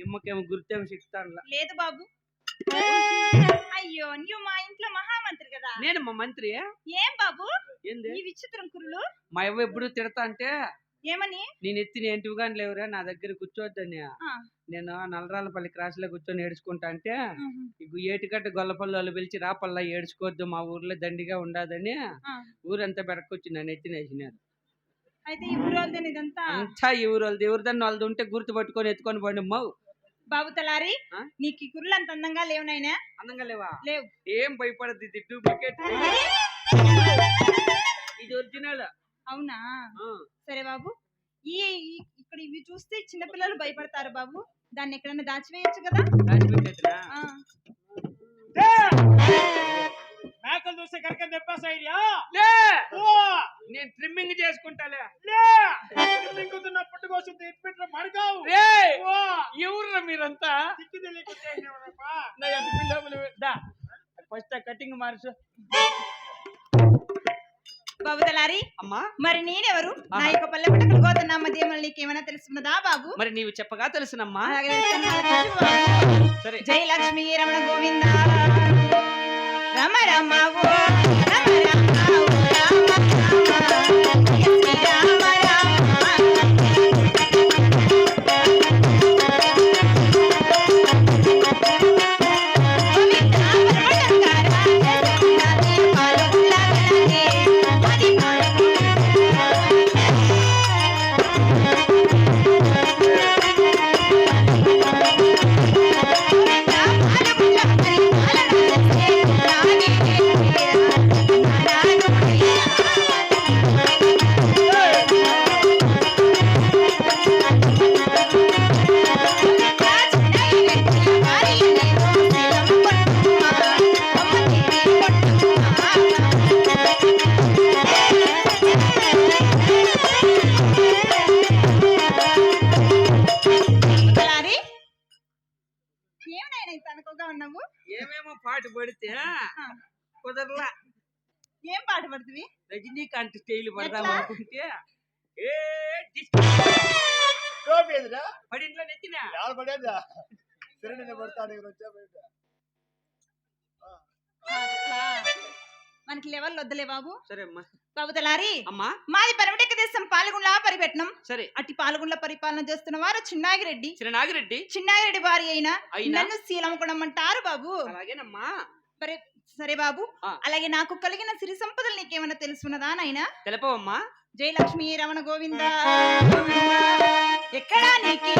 ఇమ్మకేమో గుర్తేమో శిస్తాను లేదు బాబు. అయ్యో నువ్వు మా ఇంట్లో మహామంత్రి కదా. నేను మా మంత్రి. ఏం బాబు ఏంది ఈ విచిత్రం కురులు? మా అవ్వ ఎప్పుడు తిడతా అంటే ఏమని? నేను ఎత్తిన ఏంటివి కానీ లేవురా నా దగ్గర కూర్చోవద్దని. నేను నల్లరాలపల్లి క్రాస్ లో కూర్చొని ఏడ్చుకుంటా అంటే ఏటికట్ట గొల్లపల్లి పిలిచి రాపల్లా ఏడ్చుకోవద్దు మా ఊర్లో దండిగా ఉండదని ఊరంతా బెరకొచ్చి నన్ను ఎత్తినేసినారు. అయితే ఈ ఊరోళ్ళది ఇదంతా అంతా ఈ ఊరోళ్ళది. ఎవరిదన్నా వాళ్ళది ఉంటే గుర్తు పట్టుకొని ఎత్తుకొని పోండి మావు. బాబు తలారి నీకు ఈ కుర్రలు అంత అందంగా లేవు నాయనా? అందంగా లేవా? లేవు. ఏం భయపడద్దు, ఇది డూప్లికేట్, ఇది ఒరిజినల్. అవునా? సరే బాబు. ఇక్కడ ఇవి చూస్తే చిన్నపిల్లలు భయపడతారు బాబు. దాన్ని ఎక్కడన్నా దాచివేయచ్చు కదా? మేకలు చూస్తే కనుక తెప్పేసాయియా. నేను ట్రిమ్మింగ్ చేసుకుంటాలే. పుట్టుకోసం మడకావు. ఎవరు మీరంతా? ఫస్ట్ కటింగ్ మార్చు బాబు తలారి. అమ్మా మరి నేనెవరు? నా యొక్క పల్లె పుట్టకలు గోతున్నా మధ్య నీకేమైనా తెలుసున్నదా బాబు? మరి నీవు చెప్పగా తెలుసునమ్మా. సరే. జై లక్ష్మీ రమణ గోవింద రమ రమ ఓ రమ రమ ఓ రామ రామ శ్రీ రామ రామ. ఏమేమో పాట పడితే కుదరలా. ఏం పాట పడుతుంది? రజనీకాంత్ స్టైల్ పడదాం అనుకుంటే పడింట్లో నెత్తినా పడేదా మనకి లెవెల్ వద్దలే బాబు. సరే అమ్మా. బాబు తలారి అమ్మా మాది పరమటెక్క దేశం పాల్గొండ పరిపెట్నం. సరే. అట్టి పాల్గొండ పరిపాలన చేస్తున్న వారు చిన్నాగిరెడ్డి. చిన్నాగిరెడ్డి వారి అయినా నన్ను శీలమ్ముకోమంటారు బాబు. అలాగేనమ్మా. సరే బాబు. అలాగే నాకు కలిగిన సిరి సంపదలు నీకేమైనా తెలుసున్నదా నాయనా? తెలపవమ్మా. జై లక్ష్మీ రమణ గోవింద. ఎక్కడా నీకి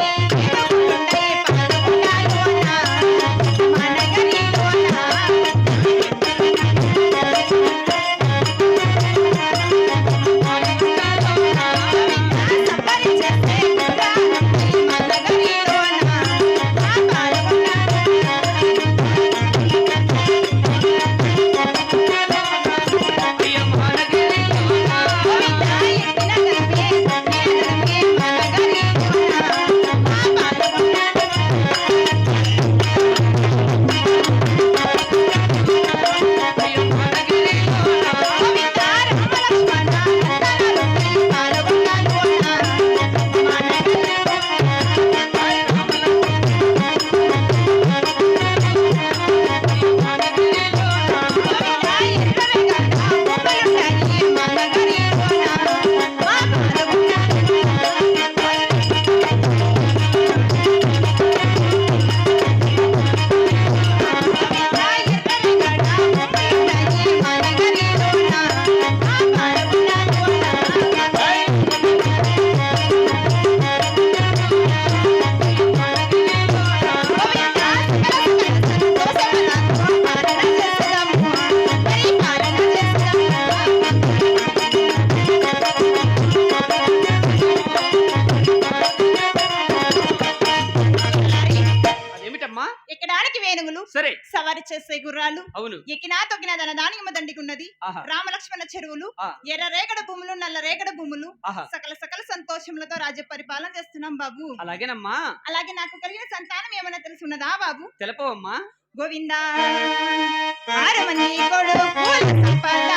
సవారి చేసే గుర్రాలు, ఎకినా తొక్కిన ధనధాన్యమ దండికున్నది, రామలక్ష్మణ చెరువులు, ఎర్ర రేగడ భూములు, నల్ల రేగడ భూములు, సకల సకల సంతోషములతో రాజ్య పరిపాలన చేస్తున్నాం బాబు. అలాగేనమ్మా. అలాగే నాకు కలిగిన సంతానం ఏమైనా తెలుసున్నదా బాబు? తెలపవమ్మా. గోవిందా ఆరమని కొడుకుల సంపద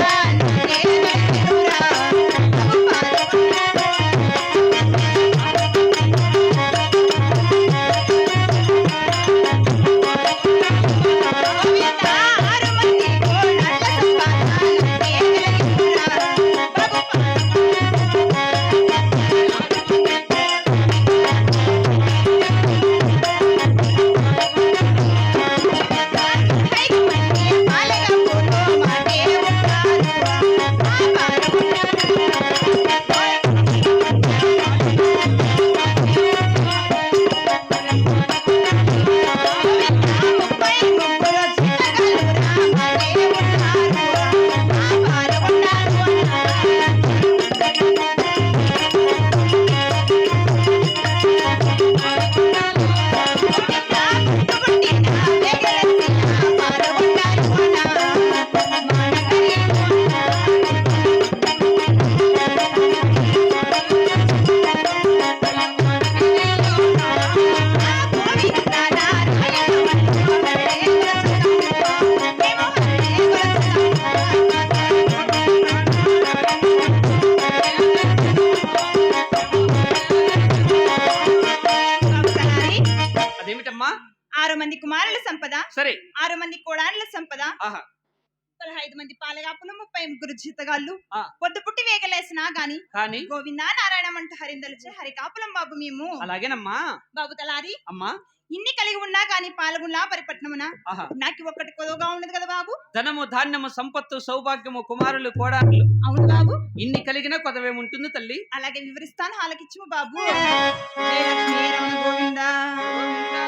6 మంది కుమారుల సంపద, సరే 6 మంది కోడానుల సంపద, ఆహా 15 మంది పాలగాపులు, 33 జీతగాళ్ళు, ఆ. పొద్దు పుట్టి వేగలేసినా గాని కానీ గోవిందా నారాయణం అంటూ హరిందలిచే హరికాపులం బాబు మేము. అలాగేనమ్మా బాబు తలారి అమ్మా. ఇన్ని కలిగి ఉన్నా గాని పాల్గొన్నా పరిపట్నమున ఆహా నాకు ఒక్కటి కొదవగా ఉన్నది కదా బాబు. ధనము ధాన్యము సంపత్తు సౌభాగ్యము కుమారులు కోడానులు అవును బాబు. ఇన్ని కలిగిన కొదవేముంటుంది తల్లి. అలాగే వివరిస్తాను, ఆలకిచ్చుము బాబు. జయ లక్ష్మీ రమణ గోవిందా. గోవిందా.